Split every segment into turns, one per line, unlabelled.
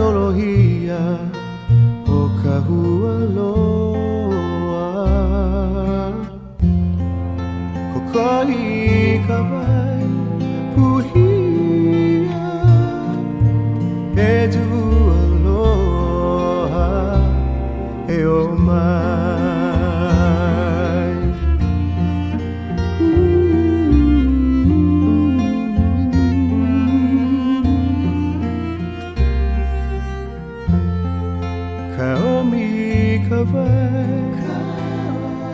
Olohia o kahua loa Kokoi kawai puhia E tu aloha E O Mai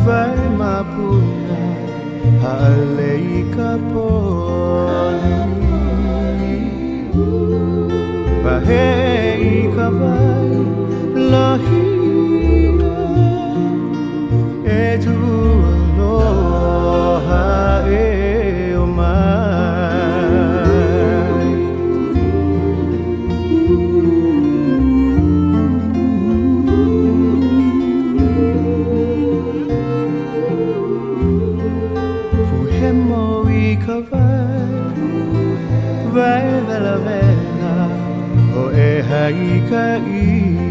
Vai mapuna halei kaponi Bahei kawai lahia E tu aloha E O Mai Vai vela vela o e hai ka I